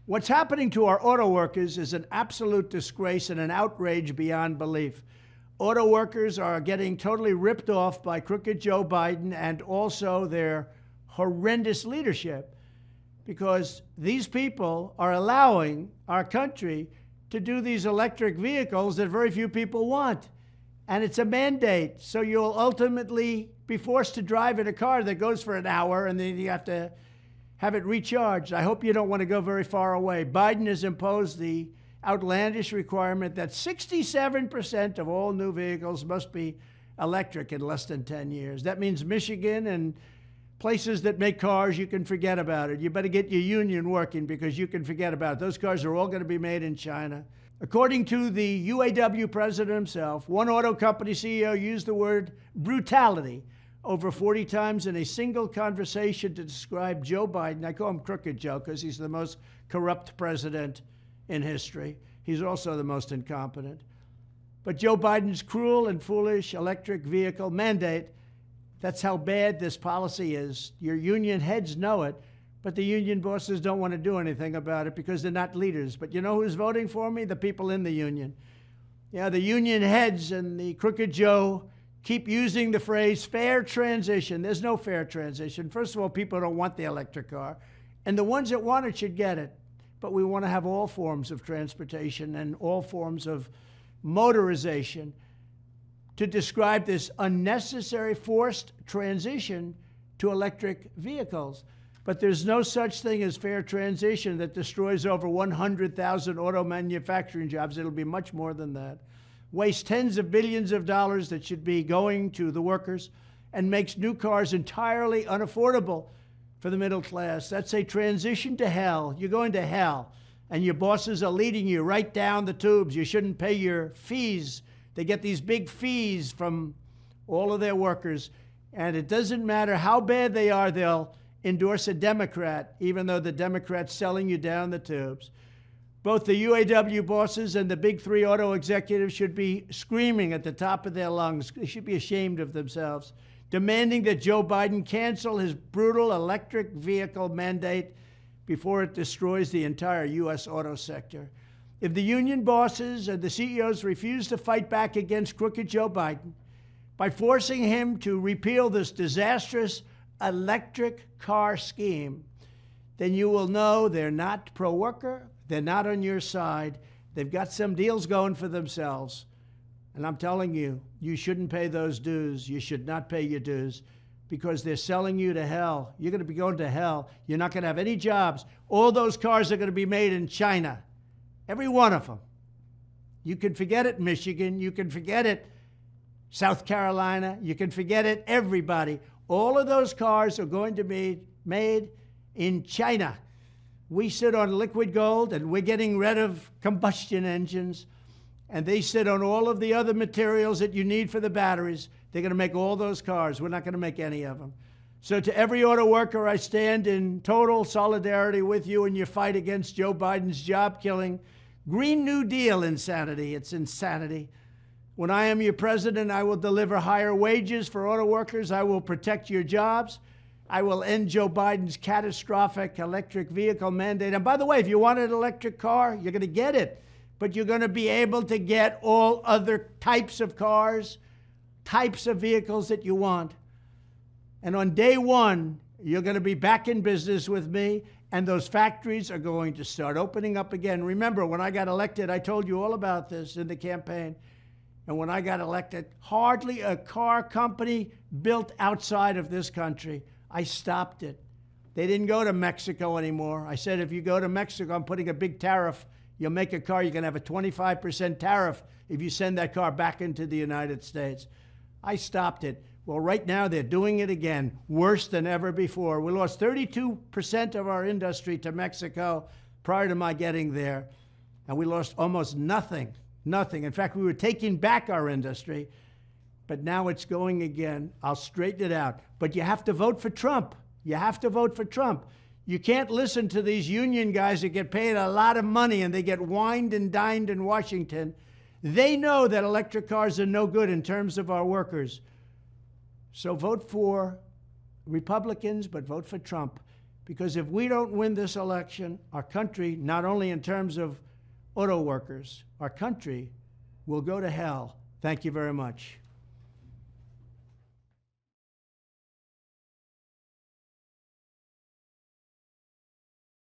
What's happening to our auto workers is an absolute disgrace and an outrage beyond belief. Auto workers are getting totally ripped off by crooked Joe Biden and also their horrendous leadership, because these people are allowing our country to do these electric vehicles that very few people want. And it's a mandate. So you'll ultimately be forced to drive in a car that goes for an hour and then you have to have it recharged. I hope you don't want to go very far away. Biden has imposed the outlandish requirement that 67% of all new vehicles must be electric in less than 10 years. That means Michigan and places that make cars, you can forget about it. You better get your union working because you can forget about it. Those cars are all going to be made in China. According to the UAW president himself, one auto company CEO used the word brutality over 40 times in a single conversation to describe Joe Biden. I call him Crooked Joe because he's the most corrupt president in history. He's also the most incompetent. But Joe Biden's cruel and foolish electric vehicle mandate, that's how bad this policy is. Your union heads know it, but the union bosses don't want to do anything about it because they're not leaders. But you know who's voting for me? The people in the union. Yeah, the union heads and the Crooked Joe keep using the phrase fair transition. There's no fair transition. First of all, people don't want the electric car, and the ones that want it should get it. But we want to have all forms of transportation and all forms of motorization to describe this unnecessary forced transition to electric vehicles. But there's no such thing as fair transition that destroys over 100,000 auto manufacturing jobs. It'll be much more than that. Wastes tens of billions of dollars that should be going to the workers and makes new cars entirely unaffordable for the middle class. That's a transition to hell. You're going to hell, and your bosses are leading you right down the tubes. You shouldn't pay your fees. They get these big fees from all of their workers, and it doesn't matter how bad they are, they'll endorse a Democrat, even though the Democrat's selling you down the tubes. Both the UAW bosses and the big three auto executives should be screaming at the top of their lungs. They should be ashamed of themselves, demanding that Joe Biden cancel his brutal electric vehicle mandate before it destroys the entire U.S. auto sector. If the union bosses and the CEOs refuse to fight back against crooked Joe Biden by forcing him to repeal this disastrous electric car scheme, then you will know they're not pro-worker, they're not on your side, they've got some deals going for themselves. And I'm telling you, you shouldn't pay those dues. You should not pay your dues because they're selling you to hell. You're going to be going to hell. You're not going to have any jobs. All those cars are going to be made in China. Every one of them. You can forget it, Michigan. You can forget it, South Carolina. You can forget it, everybody. All of those cars are going to be made in China. We sit on liquid gold, and we're getting rid of combustion engines. And they sit on all of the other materials that you need for the batteries. They're going to make all those cars. We're not going to make any of them. So to every auto worker, I stand in total solidarity with you in your fight against Joe Biden's job-killing Green New Deal insanity. It's insanity. When I am your president, I will deliver higher wages for auto workers. I will protect your jobs. I will end Joe Biden's catastrophic electric vehicle mandate. And by the way, if you want an electric car, you're going to get it. But you're going to be able to get all other types of cars, types of vehicles that you want. And on day one, you're going to be back in business with me, and those factories are going to start opening up again. Remember, when I got elected, I told you all about this in the campaign. And when I got elected, hardly a car company built outside of this country. I stopped it. They didn't go to Mexico anymore. I said, if you go to Mexico, I'm putting a big tariff. You'll make a car, you're going to have a 25% tariff if you send that car back into the United States. I stopped it. Well, right now they're doing it again, worse than ever before. We lost 32% of our industry to Mexico prior to my getting there, and we lost almost nothing. In fact, we were taking back our industry, but now it's going again. I'll straighten it out. But you have to vote for Trump. You have to vote for Trump. You can't listen to these union guys that get paid a lot of money and they get wined and dined in Washington. They know that electric cars are no good in terms of our workers. So vote for Republicans, but vote for Trump. Because if we don't win this election, our country, not only in terms of auto workers, our country will go to hell. Thank you very much.